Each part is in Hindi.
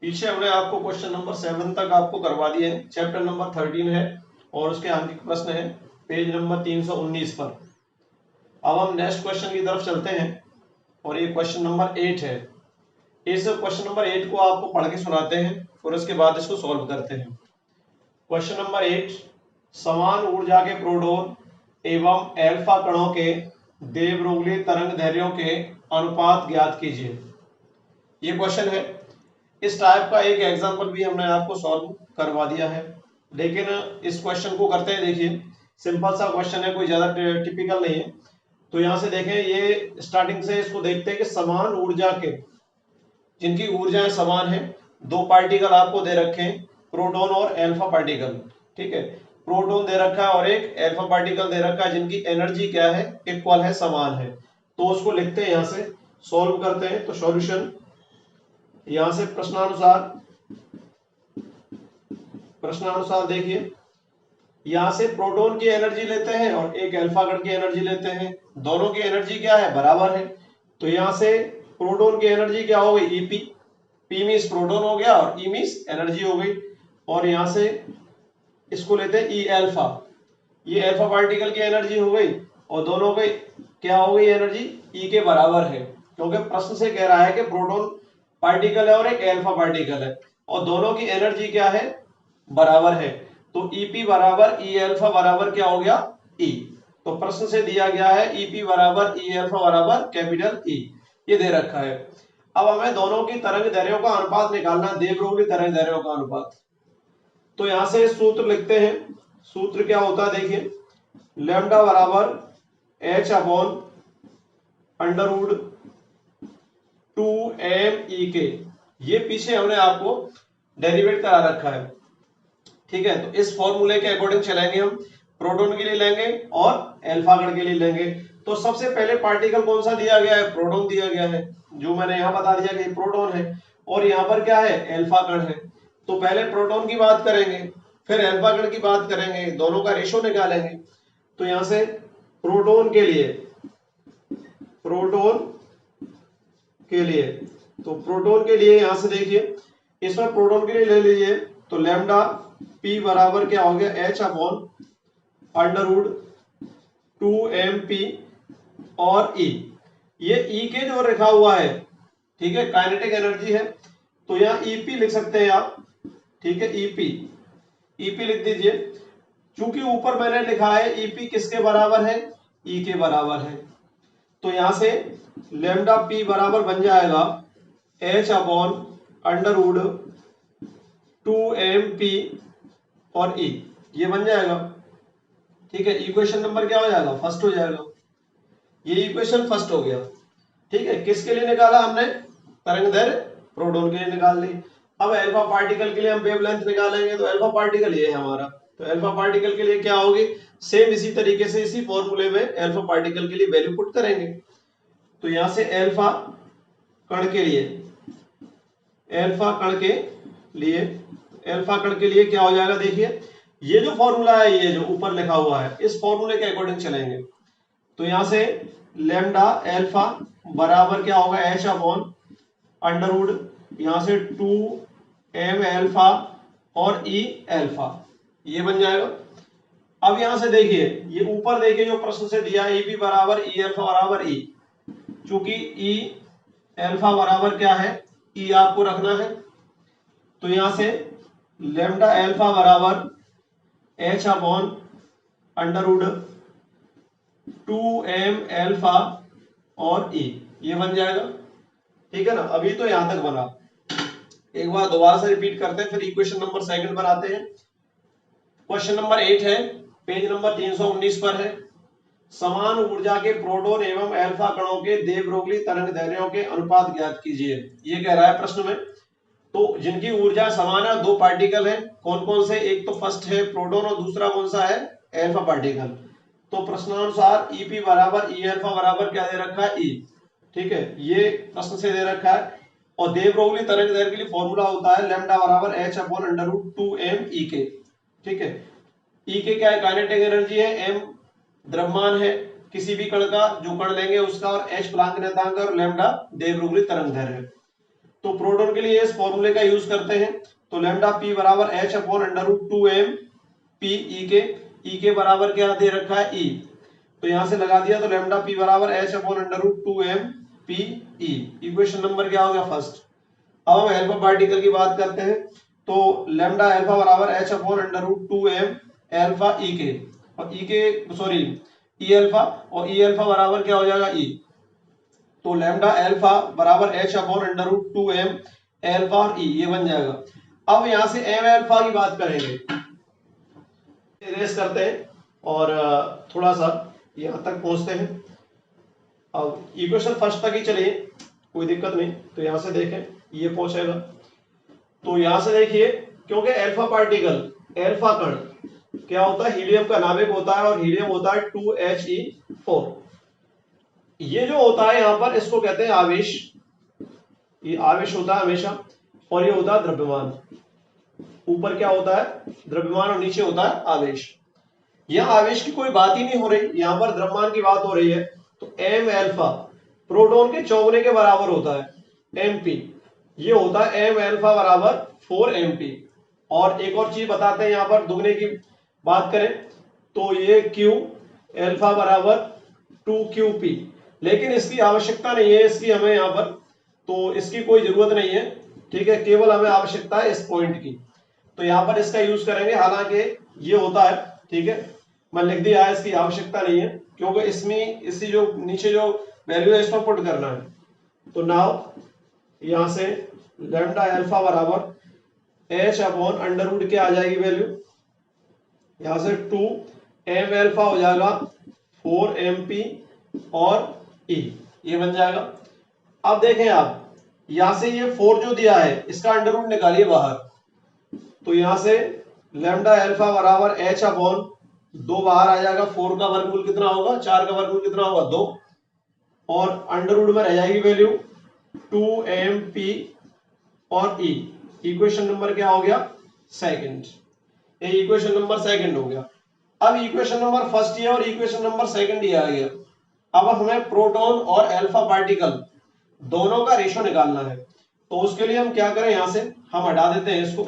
पीछे हमने आपको क्वेश्चन नंबर 7 तक आपको करवा दिए हैं। चैप्टर नंबर 13 है और उसके अंकित प्रश्न है पेज नंबर 319 पर। अब हम नेक्स्ट क्वेश्चन की तरफ चलते हैं और ये क्वेश्चन नंबर 8 है। इस क्वेश्चन नंबर 8 को आपको पढ़ के सुनाते हैं और उसके बाद इसको सॉल्व करते हैं। क्वेश्चन नंबर 8, समान ऊर्जा के प्रोटॉन एवं एल्फा कणों के दे ब्रोगली तरंग दैर्ध्यों के अनुपात ज्ञात कीजिए। ये क्वेश्चन है। इस टाइप का एक एग्जांपल भी हमने आपको सॉल्व करवा दिया है, लेकिन इस क्वेश्चन को करते हैं। देखिए सिंपल सा क्वेश्चन है, कोई ज्यादा टिपिकल नहीं है। तो यहां से देखें, ये स्टार्टिंग से इसको देखते हैं कि समान ऊर्जा के, जिनकी ऊर्जाएं समान है, दो पार्टिकल आपको दे रखे हैं, प्रोटॉन और एल्फा पार्टिकल। ठीक है, प्रोटॉन दे रखा है और एक एल्फा पार्टिकल दे रखा है, जिनकी एनर्जी क्या है, इक्वल है, समान है। तो उसको लिखते हैं, यहां से सॉल्व करते हैं। तो सॉल्यूशन यहां से प्रश्नानुसार देखिए, यहां से प्रोटॉन की एनर्जी लेते हैं और एक एल्फा कण की एनर्जी लेते हैं। दोनों की एनर्जी क्या है, बराबर है। तो यहां से प्रोटॉन की एनर्जी क्या हो गई, ईपी। पी मींस प्रोटॉन हो गया और ई मींस एनर्जी हो गई। और यहां से इसको लेते हैं ई एल्फा, ये एल्फा पार्टिकल की एनर्जी हो गई और दोनों की क्या हो गई, एनर्जी ई के बराबर है। क्योंकि प्रश्न से कह रहा है कि प्रोटॉन पार्टिकल है और एक एल्फा पार्टिकल है और दोनों की एनर्जी क्या है, बराबर है। तो ईपी बराबर ई एल्फा बराबर क्या हो गया, ई। तो प्रश्न से दिया गया है ईपी बराबर ई एल्फा बराबर कैपिटल ई, ये दे रखा है। अब हमें दोनों की तरंग दैर्ध्यों का अनुपात निकालना, दे ब्रोगली तरंग दैर्ध्यों का अनुपात। तो यहां से सूत्र लिखते हैं। सूत्र क्या होता है, देखिए, लैम्डा बराबर H upon under root 2m के। ये पीछे हमने आपको डेरिवेट करा रखा है। ठीक है, तो इस फॉर्मूले के अकॉर्डिंग चलेंगे हम। प्रोटॉन के लिए लेंगे और एल्फा कण के लिए लेंगे। तो सबसे पहले पार्टिकल कौन सा दिया गया है, प्रोटॉन दिया गया है, जो मैंने यहां बता दिया कि प्रोटॉन है और यहां पर क्या है, एल्फा कण है। तो पहले प्रोटॉन की बात करेंगे, फिर एल्फा कण की बात करेंगे, दोनों का रेशो निकालेंगे। तो यहां से प्रोटॉन के लिए, तो प्रोटॉन के लिए यहां से देखिए, इसमें प्रोटॉन के लिए ले लीजिए। तो लैम्डा पी बराबर क्या हो गया, H upon under root 2mp और ई। ये ई के जो लिखा हुआ है, ठीक है, काइनेटिक एनर्जी है, तो यहां ईपी लिख सकते हैं आप। ठीक है, ईपी लिख दीजिए। चूंकि ऊपर मैंने लिखा है ईपी किसके बराबर है, ई के बराबर है। तो यहां से लैम्डा पी बराबर बन जाएगा H upon under root 2mp और ई, ये बन जाएगा। ठीक है, इक्वेशन नंबर क्या हो जाएगा, फर्स्ट हो जाएगा। ये इक्वेशन फर्स्ट हो गया। ठीक है, किसके लिए निकाला हमने, तरंग दैर्ध्य प्रोटॉन के लिए निकाल ली। अब एल्फा पार्टिकल के लिए हम वेवलेंथ निकालेंगे। तो एल्फा पार्टिकल ये है हमारा। तो एल्फा पार्टिकल के लिए क्या होगी, सेम इसी तरीके से इसी फॉर्मूले में एल्फा पार्टिकल के लिए वैल्यू पुट करेंगे। तो यहां से एल्फा कण के लिए, क्या हो जाएगा, देखिए ये जो फॉर्मूला है, ये जो ऊपर लिखा हुआ है, इस फॉर्मूले के अकॉर्डिंग चलेंगे। तो यहां से लैम्डा एल्फा बराबर क्या होगा, एच अपॉन अंडर रूट यहां से 2m एल्फा और ई एल्फा, ये बन जाएगा। अब यहां से देखिए, ये ऊपर देखिए जो प्रश्न से दिया है, ई बराबर ई एल्फा बराबर ई। चूंकि ई एल्फा बराबर क्या है, ई आपको रखना है। तो यहां से लैम्डा एल्फा बराबर H upon under root 2m alpha और ई, ये बन जाएगा। ठीक है ना, अभी तो यहां तक बना। एक बार दोबारा से रिपीट करते हैं, फिर इक्वेशन नंबर सेकंड बनाते हैं। क्वेश्चन नंबर 8 है, पेज नंबर 319 पर है। समान ऊर्जा के प्रोटॉन एवं एल्फा कणों के दे ब्रोगली तरंग दैर्ध्यों के अनुपात ज्ञात कीजिए, ये कह रहा है प्रश्न में। तो जिनकी ऊर्जा समान है, दो पार्टिकल है, कौन कौन से, एक तो फर्स्ट है प्रोटॉन और दूसरा कौन सा है, एल्फा पार्टिकल। तो प्रश्नानुसार ईपी बराबर ई एल्फा बराबर क्या दे रखा है, ई। ठीक है, ये प्रश्न से दे रखा है। और दे ब्रोगली तरंग दैर्ध्य के लिए फॉर्मूला होता है लैम्डा बराबर H upon under root 2m E के। ठीक है, ई के क्या है, काइनेटिक एनर्जी है, एम द्रव्यमान है किसी भी कण का, जो कण लेंगे उसका, और एच प्लांक नियतांक और लैम्डा दे ब्रोगली तरंग दैर्ध्य है। तो प्रोटॉन के लिए इस फॉर्मूले का यूज करते हैं। तो लैम्डा पी बराबर H upon under root 2m P E के बराबर क्या दे रखा है ई, तो यहां से लगा दिया। तो लैम्डा पी बराबर H upon under root 2m P E. Equation number क्या हो गया फर्स्ट। अब हम अल्फा पार्टिकल की बात करते हैं। तो लैम्डा अल्फा बराबर H upon under root 2m alpha E के, और ई के सॉरी ई अल्फा, और ई अल्फा बराबर क्या हो जाएगा ई। तो लैम्डा अल्फा बराबर H upon under root 2m alpha और ई, ये बन जाएगा। अब यहां से एम अल्फा की बात करेंगे, इरेज करते हैं और थोड़ा सा यहां तक पहुंचते हैं। अब इक्वेशन फर्स्ट तक ही चलिए, कोई दिक्कत नहीं। तो यहां से देखें ये पहुंचेगा। तो यहां से देखिए, क्योंकि अल्फा पार्टिकल, अल्फा कण क्या होता है, हीलियम का नाभिक होता है, और हीलियम होता है 2He4। ये जो होता है यहां पर, इसको कहते हैं आवेश। ये आवेश होता है हमेशा, और ये होता है द्रव्यमान। ऊपर क्या होता है, द्रव्यमान, और नीचे होता है आवेश। यहां आवेश की कोई बात ही नहीं हो रही, यहां पर द्रव्यमान की बात हो रही है। तो एम अल्फा प्रोटॉन के चौगुने के बराबर होता है mp, ये होता है एम अल्फा बराबर 4mp। और एक और चीज बताते हैं, यहां पर दुगने की बात करें तो ये q अल्फा बराबर 2qp, लेकिन इसकी आवश्यकता नहीं है, इसकी हमें यहां पर, तो इसकी कोई जरूरत नहीं है, ठीक है। केवल हमें आवश्यकता है इस पॉइंट की, तो यहां पर इसका यूज करेंगे। हालांकि ये होता है, ठीक है, मैं लिख दिया है, इसकी आवश्यकता नहीं है, क्योंकि इसमें इसी जो नीचे जो वैल्यू है इसमें पुट करना है। तो नाउ यहां से लैम्डा अल्फा बराबर एच अपॉन अंडर रूट क्या आ जाएगी वैल्यू, यहां से 2m अल्फा हो जाएगा 4mp और e, ये बन जाएगा। अब देखें आप, यहां से ये 4 जो दिया है इसका अंडर रूट निकालिए बाहर। तो यहां से लैम्डा अल्फा बराबर एच अपॉन 2 बाहर आ जाएगा, 4 का वर्गमूल कितना होगा, 4 का वर्गमूल कितना होगा 2, और अंडर रूट में रह जाएगी वैल्यू 2mp और e। इक्वेशन नंबर क्या हो गया, सेकंड। ये इक्वेशन नंबर सेकंड हो गया। अब इक्वेशन नंबर फर्स्ट ये और इक्वेशन नंबर सेकंड ये आ गया। अब हमें प्रोटॉन और अल्फा पार्टिकल दोनों का रेशो निकालना है। तो उसके लिए हम क्या करें, यहां से हम हटा देते हैं इसको,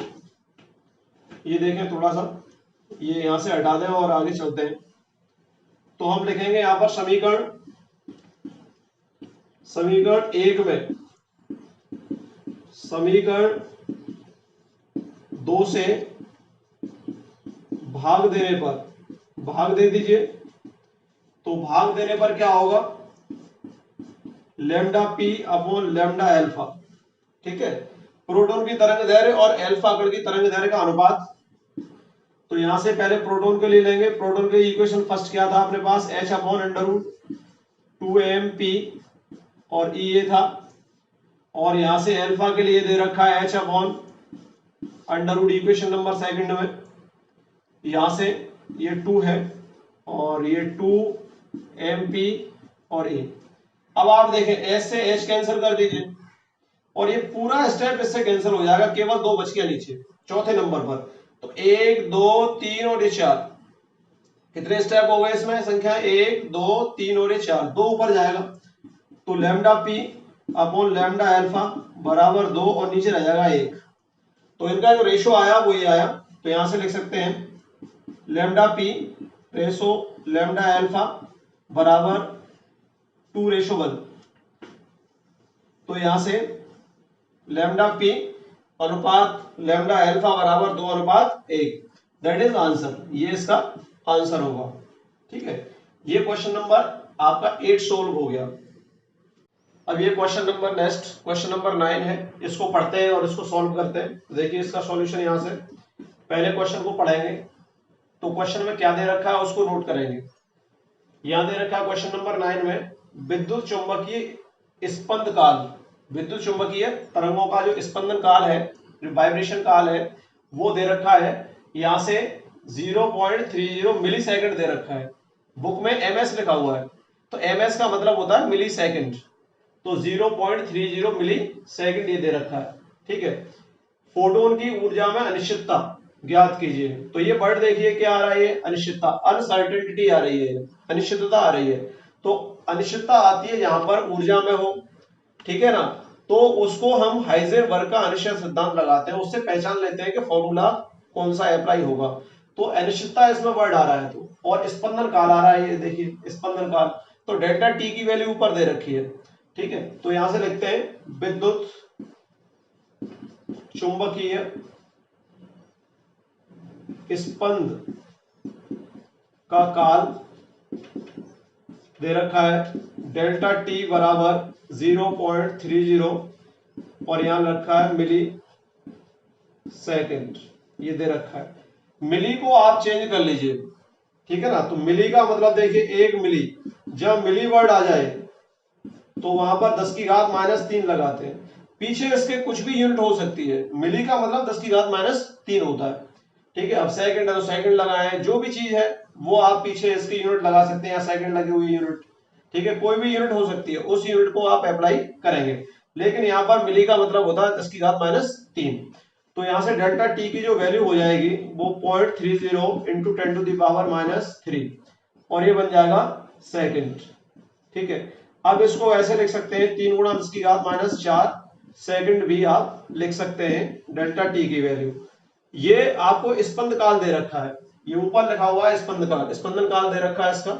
ये देखें थोड़ा सा, ये यहां से हटा दें और आगे चलते हैं। तो हम लिखेंगे यहां पर समीकरण 1 में, समीकरण 2 से भाग देने पर, भाग दे दीजिए। तो भाग देने पर क्या होगा, lambda P upon lambda alpha, ठीक है। प्रोटॉन की तरंग दैर्घ्य और अल्फा कण की तरंग दैर्घ्य का अनुपात। तो यहां से पहले प्रोटॉन के लिए लेंगे। प्रोटॉन के इक्वेशन फर्स्ट क्या था अपने पास, H upon under root 2mp और ई ये था, और यहां से अल्फा के लिए दे रखा है H upon under root equation number second में, यहां से ये 2 है और ये 2mp और ए। अब आप देखें एस से एच कैंसिल कर दीजिए, और ये पूरा स्टेप इससे कैंसिल हो जाएगा, केवल 2 बच गया नीचे चौथे नंबर पर। तो 1 2 3 और ये 4, कितने स्टेप हो गए इसमें, संख्या 1 2 3 और ये 4, 2 ऊपर जाएगा। तो lambda P upon lambda alpha बराबर 2 और नीचे रह जाएगा 1। तो इनका जो रेशो आया वो ये आया। तो यहां से लिख सकते हैं lambda P ratio lambda alpha बराबर 2:1। तो यहां से लैम्डा पी अनुपात लैम्डा अल्फा बराबर 2:1, दैट इज आंसर। ये इसका आंसर होगा, ठीक है। ये क्वेश्चन नंबर आपका 8 सोल्व हो गया। अब ये question number next question number 9 है, इसको पढ़ते हैं और इसको सॉल्व करते हैं। देखिए इसका सॉल्यूशन यहां से पहले क्वेश्चन को पढ़ेंगे। तो क्वेश्चन में क्या दे रखा है उसको नोट करेंगे। यहां दे रखा है क्वेश्चन नंबर 9 में विद्युत चुंबकीय स्पंद काल, विद्युत चुंबकीय तरंगों का जो स्पंदन काल है, जो वाइब्रेशन काल है, वो दे रखा है। यहां से 0.30 मिली सेकंड दे रखा है। बुक में ms लिखा हुआ है, तो ms का मतलब होता है मिली सेकंड। तो 0.30 मिली सेकंड ये दे रखा है, ठीक है। फोटोन की ऊर्जा में अनिश्चितता ज्ञात कीजिए। तो ये वर्ड देखिए क्या आ रहा है, अनिश्चितता, अनसर्टेनिटी आ रही है, अनिश्चितता आ रही है। तो अनिश्चितता आती है यहां पर ऊर्जा में हो, ठीक है ना। तो उसको हम हाइजेनबर्ग का अनिश्चित सिद्धांत लगाते हैं, उससे पहचान लेते हैं कि फॉर्मूला कौन सा अप्लाई होगा। तो अनिश्चितता इसमें वर्ड आ रहा है तो, और स्पंदन काल आ रहा है, ये देखिए स्पंदन काल। तो डेल्टा टी की वैल्यू ऊपर दे रखी है, ठीक है। तो यहां से लिखते हैं विद्युत चुंबकीय स्पंद का काल दे रखा है डेल्टा टी बराबर 0.30 और यहां रखा है मिली सेकेंड, ये दे रखा है। मिली को आप चेंज कर लीजिए, ठीक है ना। तो मिली का मतलब देखिए 1 मिली, जब मिली वर्ड आ जाए तो वहां पर 10 की घात -3 लगाते हैं। पीछे इसके कुछ भी यूनिट हो सकती है, मिली का मतलब 10 की घात -3 होता है, ठीक है। अब सेकंड है तो सेकंड लगाए, जो भी चीज है वो आप पीछे इसकी यूनिट लगा सकते हैं, या सेकंड लगी हुई यूनिट, ठीक है, कोई भी यूनिट हो सकती है, उस यूनिट को आप अप्लाई करेंगे। लेकिन यहाँ पर मिली का मतलब होता है 10 की घात -3। तो यहाँ से डेल्टा टी की जो वैल्यू हो जाएगी वो 0.30 इंटू 10⁻³ और ये बन जाएगा सेकंड, ठीक है। अब इसको ऐसे लिख सकते हैं 3 गुणा 10 की घात -4 सेकंड भी आप लिख सकते हैं डेल्टा टी की वैल्यू। ये आपको स्पंद काल दे रखा है, ये ऊपर लिखा हुआ है स्पंद काल, स्पंदन काल दे रखा है इसका,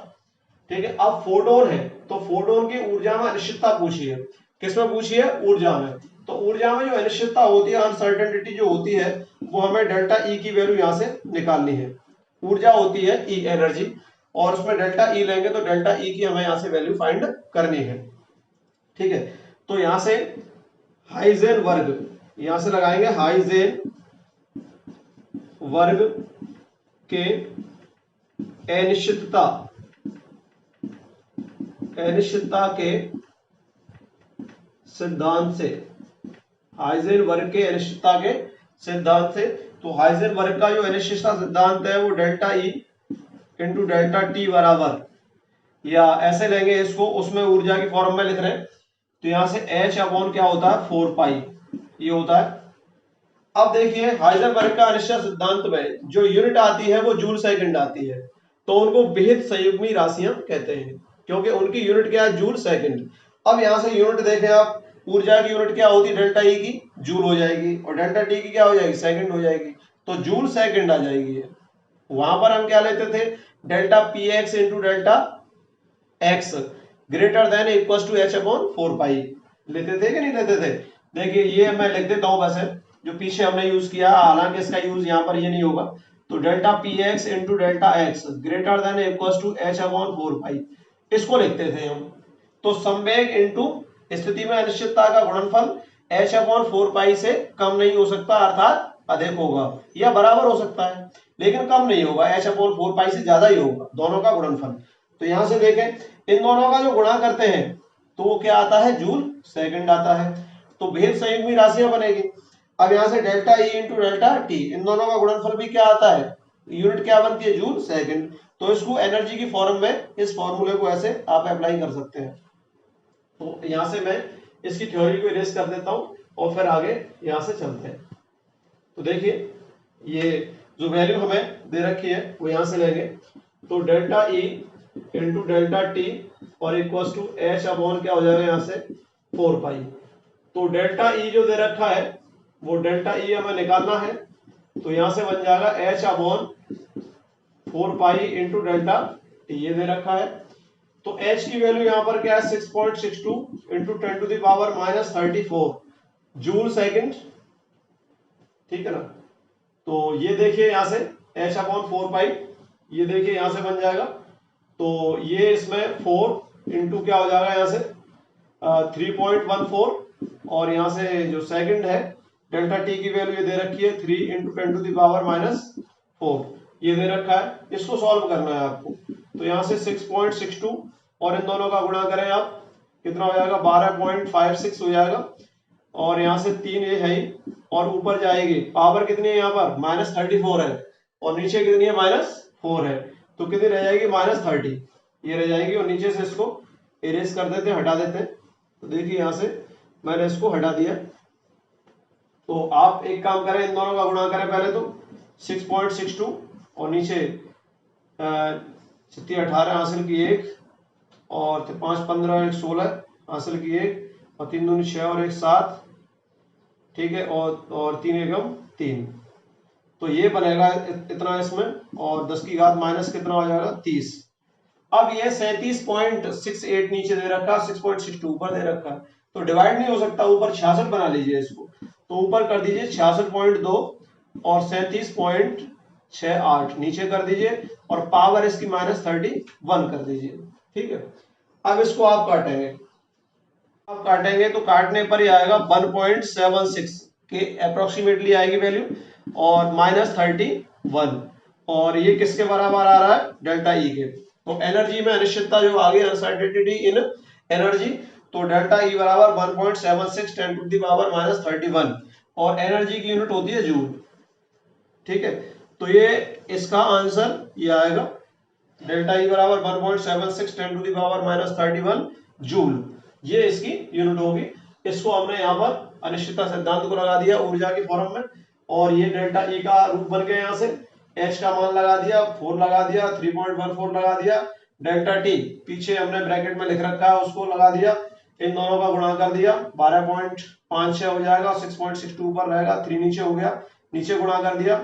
ठीक है। अब फोटोन है तो फोटोन की ऊर्जा में अनिश्चितता पूछी है, किसमें पूछी है? ऊर्जा में। तो ऊर्जा में जो अनिश्चितता होती है, अनसर्टेनिटी जो होती है, वो हमें डेल्टा ई की वैल्यू यहां से निकालनी है। ऊर्जा होती है ई एनर्जी, और उसमें डेल्टा ई लेंगे तो डेल्टा ई की हमें यहां से वैल्यू फाइंड करनी है, ठीक है। तो यहां से हाइजेनबर्ग, यहां से लगाएंगे हाइजेनबर्ग के अनिश्चितता के सिद्धांत से, हाइजेनबर्ग के अनिश्चितता के सिद्धांत से। तो हाइजेनबर्ग का जो अनिश्चितता सिद्धांत है वो delta E into delta T बराबर, या ऐसे लेंगे इसको, उसमें ऊर्जा की फॉर्म में लिख रहे हैं, तो यहां से H अपॉन क्या होता है 4 पाई, ये होता है। अब देखिए हाइजेनबर्ग का अनिश्चित सिद्धांत में जो यूनिट आती है वो जूल सेकंड आती है, तो उनको विहित संयुग्मी राशियां कहते हैं, क्योंकि उनकी यूनिट क्या है? Joule second. अब यहां से यूनिट देखें आप, ऊर्जा की यूनिट क्या होती है? डेल्टा ई की जूल हो जाएगी, और डेल्टा टी की क्या हो जाएगी? सेकंड हो जाएगी, तो जूल सेकंड आ जाएगी। वहां पर हम क्या लेते थे? Delta P X into delta X greater than equal to H upon 4 pi लेते थे कि नहीं लेते थे? देखिए ये मैं लिख देता हूं, वैसे जो पीछे हमने यूज किया, हालांकि इसका यूज यहाँ पर ये नहीं होगा। तो delta P X into delta X greater than equal to H upon 4 pi, इसको लिखते थे हम। तो संवेग इंटू स्थिति में अनिश्चितता का गुणनफल एच अपॉन 4 पाई से कम नहीं हो सकता, अर्थात अधिक होगा, या बराबर हो सकता है लेकिन कम नहीं होगा, एच अपॉन 4 पाई से ज्यादा ही होगा दोनों का गुणनफल। तो यहां से देखें इन दोनों का जो गुणा करते हैं तो वो क्या आता है? जूल सेकंड आता है। तो भेद संयुग्मी राशियां बनेगी। अब यहां से delta E into delta T, इन दोनों का गुणनफल भी क्या आता है? यूनिट क्या बनती है? Joule second. तो इसको एनर्जी की फॉर्म में, इस फॉर्मूले को ऐसे आप अप्लाई कर सकते हैं। तो यहां से मैं इसकी थ्योरी को इरेज कर देता हूं और फिर आगे यहां से चलते हैं। तो देखिए ये जो वैल्यू हमें दे रखी है वो यहां से लेंगे, तो delta E into delta T और इक्वल टू एच अपॉन क्या हो जाएगा यहां से 4 पाई। तो डेल्टा ई जो दे रखा है वो डेल्टा ई हमें निकालना है, तो यहां से बन जाएगा H upon 4 pi into delta T, ये दे रखा है। तो एच की वैल्यू यहां पर क्या है? 6.62 इंटू 10⁻⁻34 जूल सेकंड, ठीक है ना। तो ये देखिए यहां से एच अपॉन 4 पाई, ये देखिए यहां से बन जाएगा। तो ये इसमें 4 इंटू क्या हो जाएगा यहां से 3.14, और यहां से जो सेकंड है डेल्टा टी की वैल्यू ये दे रखी है 3 इंटू 10⁻⁻4, ये दे रखा है। इसको सॉल्व करना है आपको। तो यहां से 6.62 और इन दोनों का गुणा करें आप, कितना हो जाएगा? 12.56 हो जाएगा, और यहां से 3 ये है ही, और ऊपर जाएगी पावर कितनी है यहाँ पर? -34 है, और नीचे कितनी है? -4 है, तो कितनी रह जाएगी? -30 ये रह जाएगी, और नीचे से इसको इरेज कर देते हैं, हटा देते हैं। तो देखिए यहां से मैंने इसको हटा दिया। तो आप एक काम करें, इन दोनों का गुणा करें पहले तो 6.62 और नीचे 18 हासिल की 1 और 5 15 1 16 हासिल की 1, और 3 दूनी 6 और 1 7, ठीक है, और 3 एकम 3, तो ये बनेगा इतना इसमें, और 10 की घात माइनस कितना हो जाएगा 30। अब ये 37.68 नीचे दे रखा, 6.62 ऊपर दे रखा, तो डिवाइड नहीं हो सकता, ऊपर 66 बना लीजिए इसको, तो ऊपर कर दीजिए 66.2 और 37.68 नीचे कर दीजिए, और पावर इसकी -31 कर दीजिए, ठीक है। अब इसको आप काटेंगे, अब काटेंगे तो काटने पर ही आएगा 1.76 के अप्रोक्सीमेटली आएगी वैल्यू, और -31, और ये किसके बराबर आ रहा है, डेल्टा ई के। तो एनर्जी में अनिश्चितता जो आ गई, अनसर्टेनिटी इन एनर्जी, तो डेल्टा ई बराबर 1.76 10⁻31, और एनर्जी की यूनिट होती है जूल, ठीक है। तो ये इसका आंसर ये आएगा, डेल्टा ई बराबर 1.76 10⁻31 जूल, ये इसकी यूनिट होगी। इसको हमने यहाँ पर अनिश्चितता सिद्धांत को लगा दिया ऊर्जा की फॉर्म में, और ये डेल्टा ई का रूप बन गया, यहाँ से एच का मान लगा दिया, 4 लगा दिया, 3.14 लगा दिया, डेल्टा टी पीछे हमने ब्रैकेट में लिख रखा है उसको लगा दिया, इन दोनों का गुणा कर दिया, 12.56 हो जाएगा, 6.62 ऊपर रहेगा, 3 नीचे हो गया, नीचे गुणा कर दिया,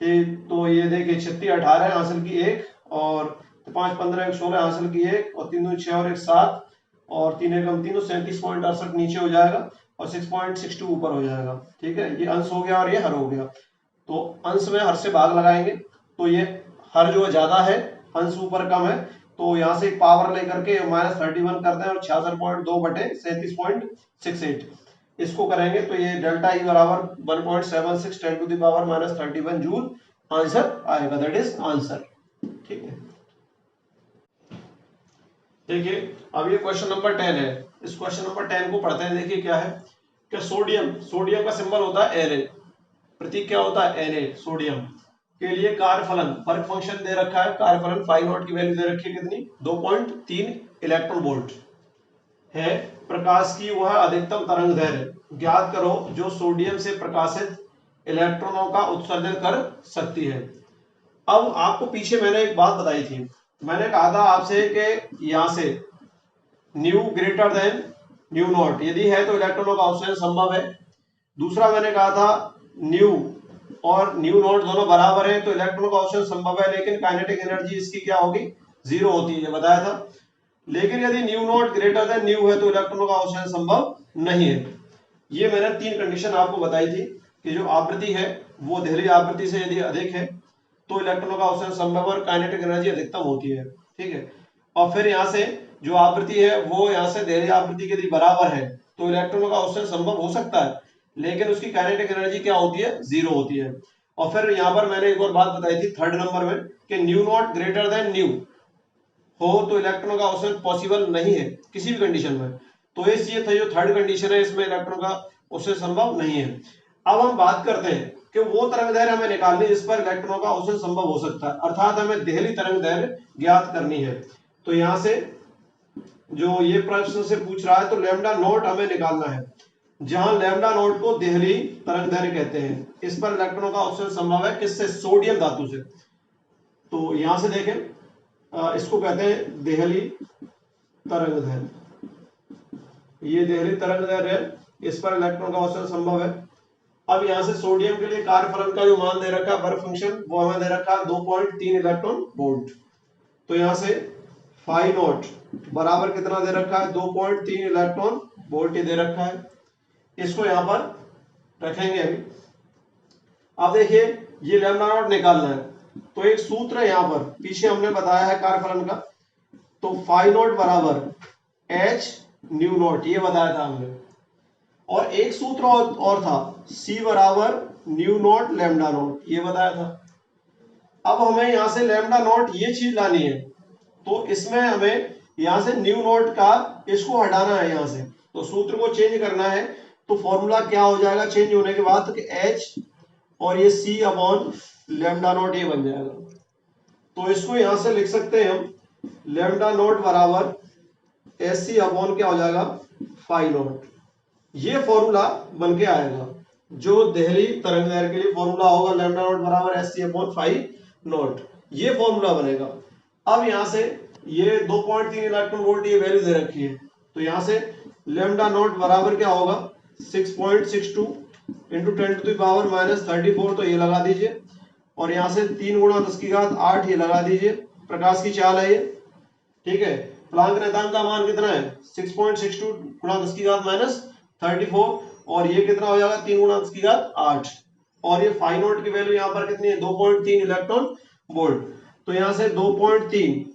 तो ये देखिए 36 18 हासिल की 1, और 5 15 1 16 हासिल की 1, और 3 2 6 और 1 7, और 3 एकम 3, 37.68 नीचे हो जाएगा, और 6.62 ऊपर हो जाएगा, ठीक है। ये अंश हो गया और ये हर हो गया, तो अंश में हर से भाग लगाएंगे, तो ये हर जो ज्यादा है, अंश ऊपर कम है, तो यहाँ से पावर लेकर के -31 करते हैं, और 66.2 बटे 37.68 इसको करेंगे, तो ये डेल्टा ई बराबर 1.76 10⁻31 जूल आंसर आएगा, दैट इज आंसर, ठीक है। देखिए अब ये क्वेश्चन नंबर 10 है, इस क्वेश्चन नंबर 10 को पढ़ते हैं। देखिए क्या है कि सोडियम का सिंबल होता है Na, प्रतीक क्या होता है Na, सोडियम के लिए कार्यफलन वर्क फंक्शन दे रखा है, कार्यफलन फाई नॉट की वैल्यू दे रखी है कितनी, 2.3 इलेक्ट्रॉन वोल्ट है, प्रकाश की वह अधिकतम तरंग दैर्घ्य ज्ञात करो जो सोडियम से प्रकाशित इलेक्ट्रॉनों का उत्सर्जन कर सकती है। अब आपको पीछे मैंने एक बात बताई थी, मैंने कहा था आपसे कि यहां से new greater than new not यदि है तो इलेक्ट्रॉनों का उत्सर्जन संभव है। दूसरा मैंने कहा था न्यू और न्यू नॉट दोनों बराबर हैं तो इलेक्ट्रॉनों का उत्सर्जन संभव है, लेकिन काइनेटिक एनर्जी इसकी क्या होगी, 0 होती है, बताया था। लेकिन यदि new not greater than new है तो इलेक्ट्रॉनों का उत्सर्जन संभव नहीं है। ये मैंने 3 कंडीशन आपको बताई थी कि जो आवृत्ति है वो देहली आवृत्ति से यदि अधिक है तो इलेक्ट्रॉनों का उत्सर्जन संभव और काइनेटिक एनर्जी अधिकतम होती है, ठीक है। और फिर यहाँ से जो आवृत्ति है वो यहाँ से देहली आवृत्ति के यदि बराबर है तो इलेक्ट्रॉनों का उत्सर्जन संभव हो सकता है, लेकिन उसकी काइनेटिक एनर्जी क्या होती है, 0 होती है। और फिर यहाँ पर मैंने एक और बात बताई थी थर्ड नंबर में कि new not greater than new हो तो इलेक्ट्रॉनों का उत्सर्जन पॉसिबल नहीं है किसी भी कंडीशन में, तो ये था जो थर्ड कंडीशन है, इसमें इलेक्ट्रॉन का उत्सर्जन संभव नहीं है। अब हम बात करते हैं कि वो तरंग दैर्घ्य हमें निकालनी जिस पर इलेक्ट्रॉनों का उत्सर्जन संभव हो सकता है, अर्थात हमें देहली तरंग दैर्घ्य ज्ञात करनी है। तो यहाँ से जो ये प्रश्न से पूछ रहा है तो लैम्डा नॉट हमें निकालना है, जहां लैम्डा नॉट को देहली तरंग दैर्घ्य कहते हैं। इस पर इलेक्ट्रॉनों का उत्सर्जन संभव है किससे, सोडियम धातु से। तो यहां से देखें इसको कहते हैं देहली तरंग दैर्घ्य, ये देहली तरंग दैर्घ्य है, इस पर इलेक्ट्रॉन का उत्सर्जन संभव है। अब यहां से सोडियम के लिए कार्यफलन का जो मान दे रखा है वर्क फंक्शन वो हमें दे रखा है 2.3 इलेक्ट्रॉन वोल्ट। तो यहां से फाई नॉट बराबर कितना दे रखा है, 2.3 इलेक्ट्रॉन वोल्ट दे रखा है। इसको यहां पर रखेंगे अभी। अब देखिए ये लैम्डा नॉट निकालना है तो एक सूत्र है यहाँ पर पीछे हमने बताया है कार्यफलन का, तो फाई नॉट बराबर एच न्यू नॉट ये बताया था हमने, और एक सूत्र और था C बराबर न्यू नॉट लैम्डा नॉट ये बताया था। अब हमें यहां से लैम्डा नॉट ये चीज लानी है तो इसमें हमें यहां से न्यू नॉट का इसको हटाना है, यहां से तो सूत्र को चेंज करना है। तो फॉर्मूला क्या हो जाएगा चेंज होने के बाद कि H और ये C अपॉन लैम्डा नॉट ये बन जाएगा। तो इसको यहां से लिख सकते हैं हम लैम्डा नॉट बराबर SC अपॉन क्या हो जाएगा फाई नॉट, ये फॉर्मूला बन के आएगा जो देहली तरंग दैर्घ्य के लिए फॉर्मूला होगा, लैम्डा नॉट बराबर SC अपॉन फाई नॉट, ये फॉर्मूला बनेगा। अब यहां से ये 2.3 इलेक्ट्रॉन वोल्ट ये वैल्यू दे रखी है तो यहां से लेमडा नॉट बराबर क्या होगा 6.62 इंटू 10⁻⁻34, तो ये लगा दीजिए। और यहाँ से 3 गुणा 10⁸ ये लगा दीजिए। प्रकाश की चाल है ये, ठीक है। प्लांक नियतांक का मान कितना है 6.62 गुणा 10⁻34, और ये कितना हो जाएगा 3 गुणा 10⁸। और ये फाई नॉट की वैल्यू यहाँ पर कितनी है 2.3 इलेक्ट्रॉन वोल्ट। तो यहाँ से 2.3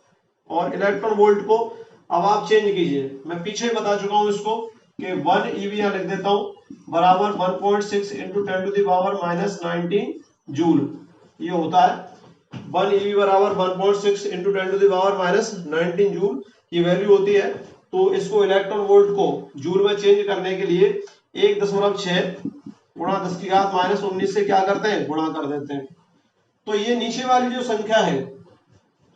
और इलेक्ट्रॉन वोल्ट को अब आप चेंज कीजिए। मैं पीछे बता चुका हूं इसको कि 1 eV यहां लिख देता हूं बराबर 1.6 इंटू 10⁻⁻19 जूल। ये होता है 1 eV बराबर 1.6 इंटू 10⁻⁻19 जूल की वैल्यू होती है। तो इसको इलेक्ट्रॉन वोल्ट को जूल में चेंज करने के लिए 1.6 गुणा 10⁻⁻19 से क्या करते हैं गुणा कर देते हैं। तो ये नीचे वाली जो संख्या है,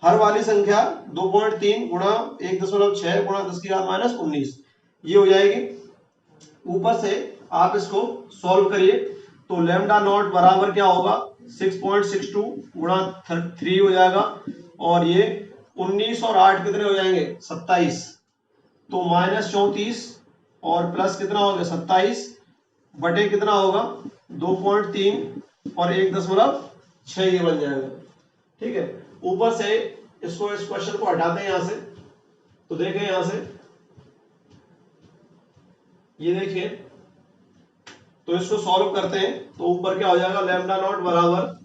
हर वाली संख्या 2.3 गुणा 1.6 गुणा 10⁻⁻19 ये हो जाएगी। ऊपर से आप इसको सॉल्व करिए तो लैम्डा नॉट बराबर क्या होगा 6.62 गुणा 3 हो जाएगा, और ये 19 और 8 कितने हो जाएंगे 27, तो -34 और प्लस कितना होगा 27 बटे कितना होगा 2.3 और 1.6 ये बन जाएगा, ठीक है। ऊपर से इसको इस क्वेश्चन को हटाते हैं यहां से, तो देखें यहां से ये देखिए, तो इसको सॉल्व करते हैं तो ऊपर क्या हो जाएगा लैम्डा नॉट बराबर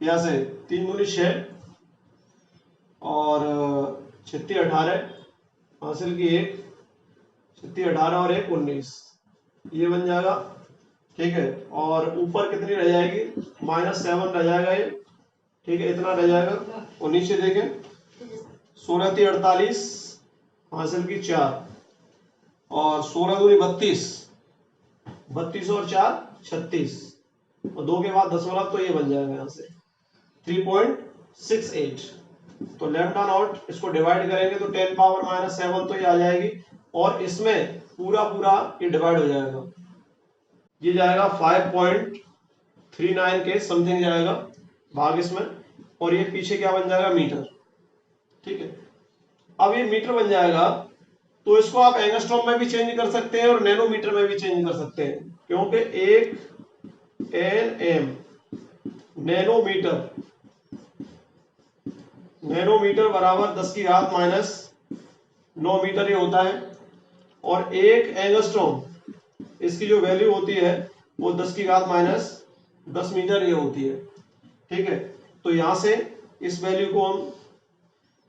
यहां से 3 दूनी 6 और 36 18 हासिल की 1 36 18 और 1 19 ये बन जाएगा, ठीक है। और ऊपर कितनी रह जाएगी -7 रह जाएगा ये, ठीक है, इतना रह जाएगा। और नीचे देखें 16 3 48 हासिल की 4 और 16 दूनी 32 32 और 4 36 और 2 के बाद दशमलव, तो ये बन जाएगा यहां से 3.68। तो लैम्डा नॉट इसको डिवाइड करेंगे तो 10⁻⁻7 तो ये आ जाएगी, और इसमें पूरा पूरा ये डिवाइड हो जाएगा, ये जाएगा 5.39 के समथिंग जाएगा भाग इसमें, और ये पीछे क्या बन जाएगा मीटर, ठीक है। अब ये मीटर बन जाएगा तो इसको आप एंगस्ट्रॉम में भी चेंज कर सकते हैं और नैनोमीटर में भी चेंज कर सकते हैं, क्योंकि 1 nm नैनोमीटर बराबर 10⁻⁻9 मीटर ये होता है, और 1 एंगस्ट्रॉम इसकी जो वैल्यू होती है वो 10⁻10 मीटर ये होती है, ठीक है। तो यहां से इस वैल्यू को हम,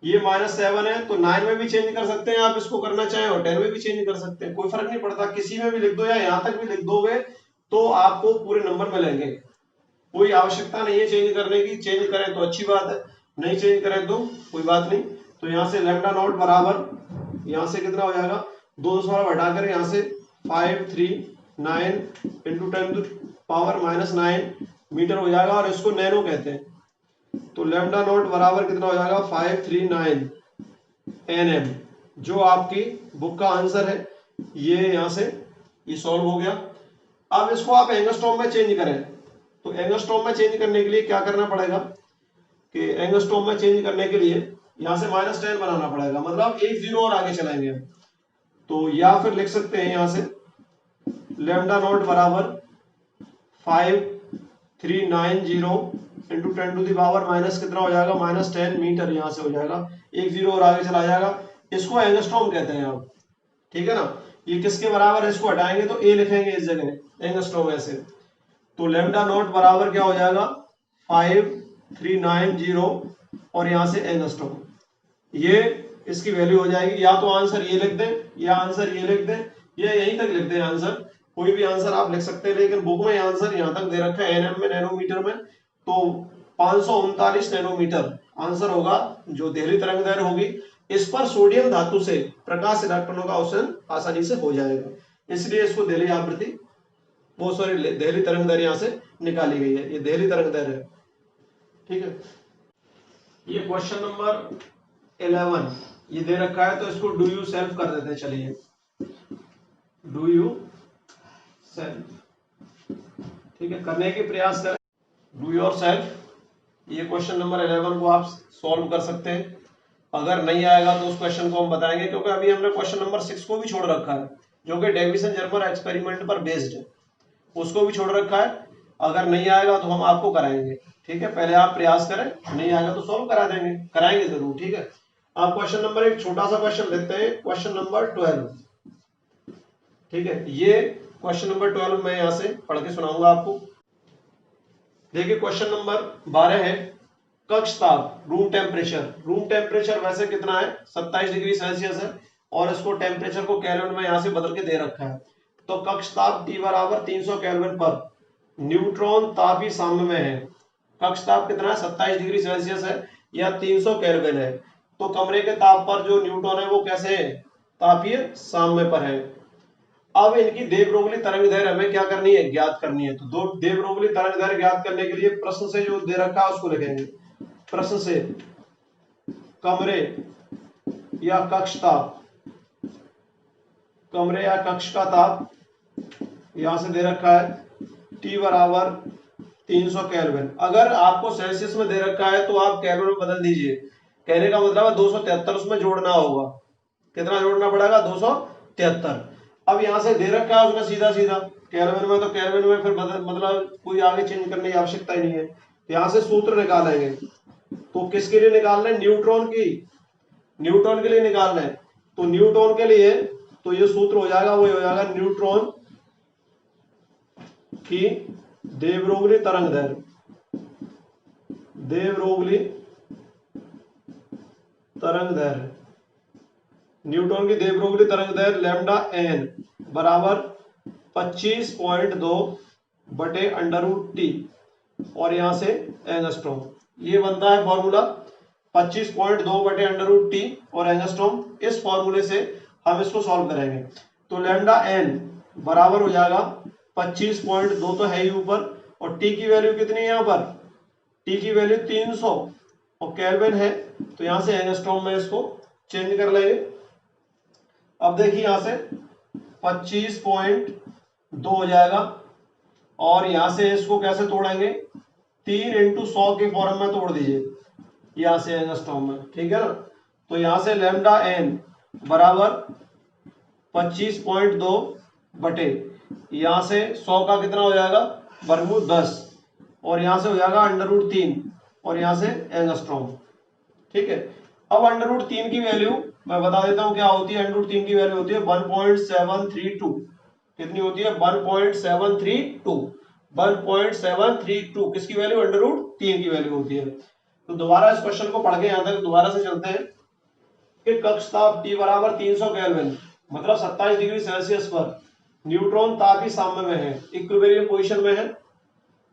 ये -7 है तो 9 में भी चेंज कर सकते हैं आप इसको करना चाहें, और 10 में भी चेंज कर सकते हैं, कोई फर्क नहीं पड़ता, किसी में भी लिख दो या यहां तक भी लिख दोगे तो आपको पूरे नंबर मिलेंगे। कोई आवश्यकता नहीं है चेंज करने की, चेंज करें तो अच्छी बात है, नहीं चेंज करें तो कोई बात नहीं। तो यहाँ से लैम्डा नॉट बराबर यहाँ से कितना हो जाएगा 2 दशमलव हटाकर यहाँ से 539 इंटू 10⁻⁻9 मीटर हो जाएगा, और इसको नैनो कहते हैं। तो लैम्डा नॉट बराबर कितना हो जाएगा 539 nm, जो आपकी बुक का आंसर है। ये यहां से ये सॉल्व हो गया। अब इसको आप एंगस्ट्रॉम में चेंज करें, तो एंगस्ट्रॉम में चेंज करने के लिए क्या करना पड़ेगा कि एंगस्ट्रॉम में चेंज करने के लिए यहां से -10 बनाना पड़ेगा, मतलब 1 0 और आगे चलाएंगे। तो या फिर लिख सकते हैं यहां से लैम्डा नॉट बराबर 5390 इंटू 10⁻⁻ कितना हो जाएगा -10 मीटर, यहां से हो जाएगा 1 0 और आगे चला जाएगा। इसको एंगस्ट्रॉम कहते हैं आप, ठीक है ना। ये किसके बराबर है, इसको हटाएंगे तो ए लिखेंगे इस जगह एंगस्ट्रॉम ऐसे। तो लैम्डा नॉट बराबर क्या हो जाएगा 5390 और यहां से एंगस्ट्रॉम, ये इसकी वैल्यू हो जाएगी। या तो आंसर ये लिख दें या आंसर ये लिख दें, या यहीं तक लिख दें आंसर, कोई भी आंसर आप लिख सकते हैं, लेकिन बुक में आंसर यहां तक दे रखा है एनएम में नैनोमीटर में, तो 539 नैनोमीटर आंसर होगा जो देहली तरंगदैर्घ्य होगी। इस पर सोडियम धातु से प्रकाश इलेक्ट्रॉनों का अवशोषण आसानी से हो जाएगा, इसलिए इसको देहली आवृत्ति वो सॉरी देहली तरंगदैर्घ्य यहां से निकाली गई है, ये देहली तरंगदैर्घ्य है, ठीक है। ये क्वेश्चन नंबर 11 ये दे रखा है, तो इसको डू यू सेल्फ कर देते हैं। चलिए डू यू सेल्फ, ठीक है, करने के प्रयास करें। डू योर सेल्फ, ये क्वेश्चन नंबर 11 को आप सॉल्व कर सकते हैं। अगर नहीं आएगा तो उस क्वेश्चन को हम बताएंगे, क्योंकि अभी हमने क्वेश्चन नंबर 6 को भी छोड़ रखा है जो कि डेविसन जर्मर एक्सपेरिमेंट पर बेस्ड है, उसको भी छोड़ रखा है। अगर नहीं आएगा तो हम आपको कराएंगे, ठीक है। पहले आप प्रयास करें, नहीं आएगा तो सॉल्व करा देंगे, कराएंगे जरूर, ठीक है। आप क्वेश्चन नंबर एक छोटा सा क्वेश्चन लेते हैं, क्वेश्चन नंबर 12, ठीक है। ये क्वेश्चन नंबर 12 मैं यहां से पढ़ के सुनाऊंगा आपको। देखिए क्वेश्चन नंबर 12 है, कक्ष ताप रूम टेम्परेचर। रूम टेम्परेचर वैसे कितना है 27 डिग्री सेल्सियस है, और इसको टेम्परेचर को केल्विन में यहां से बदल के दे रखा है। तो कक्ष ताप T बराबर 300 केल्विन पर न्यूट्रॉन ताप ही साम्य में है। कक्ष ताप कितना है 27 डिग्री सेल्सियस है या 300 केल्विन है। तो कमरे के ताप पर जो न्यूट्रॉन है वो कैसे है, तापीय साम्य पर है। अब इनकी देवरोगली तरंग दैर्घ्य हमें क्या करनी है, ज्ञात करनी है। तो दो देवरोगली तरंग दैर्घ्य ज्ञात करने के लिए प्रश्न से जो दे रखा है उसको लिखेंगे। प्रश्न से कमरे या कक्ष ताप, कमरे या कक्ष का ताप यहां से दे रखा है T बराबर 300 केल्विन। अगर आपको सेल्सियस में दे रखा है तो आप केल्विन में बदल दीजिए। कहने का मतलब है 273 उसमें जोड़ना होगा। कितना जोड़ना पड़ेगा, 273। अब यहां से दे रखा है उसने सीधा सीधा केल्विन में, तो केल्विन में फिर मतलब कोई आगे चेंज करने की आवश्यकता ही नहीं है। यहां से सूत्र निकालेंगे। तो किसके लिए निकालना है, न्यूट्रॉन की, न्यूट्रॉन के लिए निकालना है। तो न्यूट्रॉन के लिए तो ये सूत्र हो जाएगा, वो हो जाएगा न्यूट्रॉन की देवरोगली तरंग दैर्घ्य, देवरोगली तरंग दैर्घ्य, न्यूटन की देवरोगली तरंग दैर्घ्य लैम्डा एन बराबर 25.2 बटे √T और यहां से एंगस्ट्रॉम। ये बनता है फॉर्मूला 25.2 बटे √T और एंगस्ट्रॉम। इस फॉर्मूले से हम इसको सॉल्व करेंगे। तो लैम्डा एन बराबर हो जाएगा 25.2 तो है ही ऊपर, और T की वैल्यू कितनी है यहाँ पर, T की वैल्यू 300 और केल्विन है, तो यहां से एंगस्ट्रॉम में इसको चेंज कर लेंगे। अब देखिए यहां से 25.2 हो जाएगा, और यहां से इसको कैसे तोड़ेंगे, 3 × 100 के फॉर्म में तोड़ दीजिए यहां से एंगस्ट्रॉम में, ठीक है ना। तो यहां से लैम्डा एन बराबर 25.2 बटे यहां से 100 का कितना हो जाएगा, वर्गमूल 10, और यहां से हो जाएगा √3 और यहां से एंगस्ट्रॉम, ठीक है। अब √3 की वैल्यू मैं बता देता हूं क्या होती है। √3 की वैल्यू होती है 1.732। कितनी होती है, 1.732। 1.732 किसकी वैल्यू, √3 की वैल्यू होती है। तो दोबारा इस क्वेश्चन को पढ़ के यहां तक दोबारा से चलते हैं कि कक्ष ताप T बराबर 300 केल्विन मतलब 27 डिग्री सेल्सियस पर न्यूट्रॉन ताप ही साम्य में है, इक्विलिब्रियम पोजीशन में है,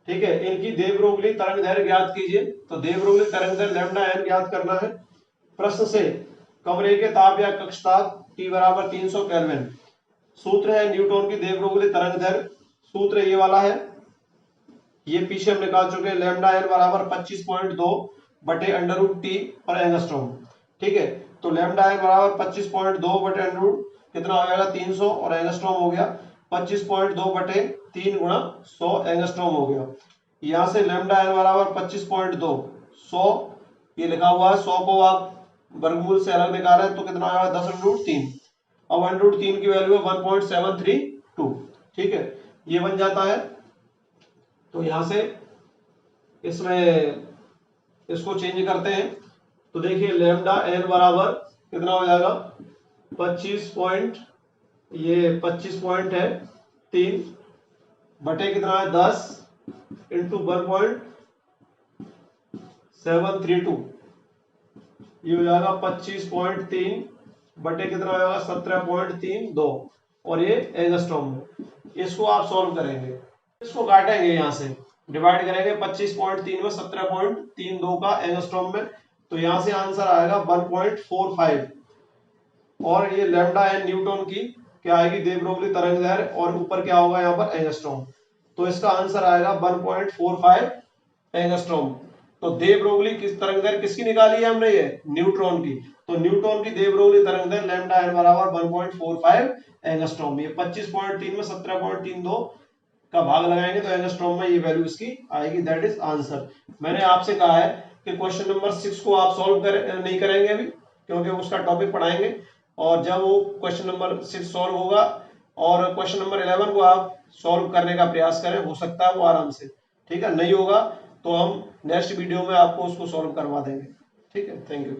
ठीक है। इनकी देवरोगली तरंग दैर्घ्य ज्ञात कीजिए। तो देवरोगली तरंग दैर्घ्य लैम्डा एन ज्ञात करना है। प्रश्न से कमरे के ताप या कक्ष ताप T बराबर 300 केल्विन। सूत्र है न्यूटन की देवरोगली तरंग दैर्घ्य, सूत्र ये वाला है, ये पीछे हम निकाल चुके हैं। लैम्डा एन बराबर 25.2 बटे √T और एंगस्ट्रॉम, ठीक है। तो लैम्डा एन बराबर 25.2 बटे √ कितना हो जाएगा 300 और एंगस्ट्रॉम हो गया 25.2 बटे 3 × 100 एंगस्ट्रॉम हो गया। यहां से लैम्डा एन बराबर 25.2 100 ये लिखा हुआ है, 100 को आप वर्गमूल से अलग निकालें तो कितना आएगा 10√3। अब 1√3 की वैल्यू है 1.732, ठीक है, ये बन जाता है। तो यहां से इसमें इसको चेंज करते हैं। तो देखिए लैम्डा एन बराबर कितना हो जाएगा 25.3 बटे कितना है 10 × 1.732, ये हो जाएगा 25.3 बटे कितना हो जाएगा 17.32 और ये एंगस्ट्रॉम में। इसको आप सॉल्व करेंगे, इसको काटेंगे, यहां से डिवाइड करेंगे 25.3 में 17.32 का एंगस्ट्रॉम में, तो यहां से आंसर आएगा 1.45। और ये लैम्डा एन न्यूटन की क्या आएगी, देवरोगली तरंग दैर्घ्य, और ऊपर क्या होगा यहाँ पर एंगस्ट्रॉम। तो इसका आंसर आएगा 1.45 एंगस्ट्रॉम। तो देवरोगली किस तरंग दैर्घ्य किसकी निकाली है हमने, ये न्यूट्रॉन की। तो न्यूट्रॉन की देवरोगली तरंग दैर्घ्य लैम्डा एन बराबर 1.45 एंगस्ट्रॉम। ये 25.3 में 17.32 का भाग लगाएंगे तो एंगस्ट्रॉम में ये वैल्यू इसकी आएगी, दैट इज आंसर। मैंने आपसे कहा है कि क्वेश्चन नंबर 6 को आप सॉल्व नहीं करेंगे अभी, क्योंकि उसका टॉपिक पढ़ाएंगे और जब वो क्वेश्चन नंबर 6 सॉल्व होगा और क्वेश्चन नंबर 11 को आप सॉल्व करने का प्रयास करें, हो सकता है वो आराम से, ठीक है, नहीं होगा तो हम नेक्स्ट वीडियो में आपको उसको सॉल्व करवा देंगे। ठीक है, थैंक यू।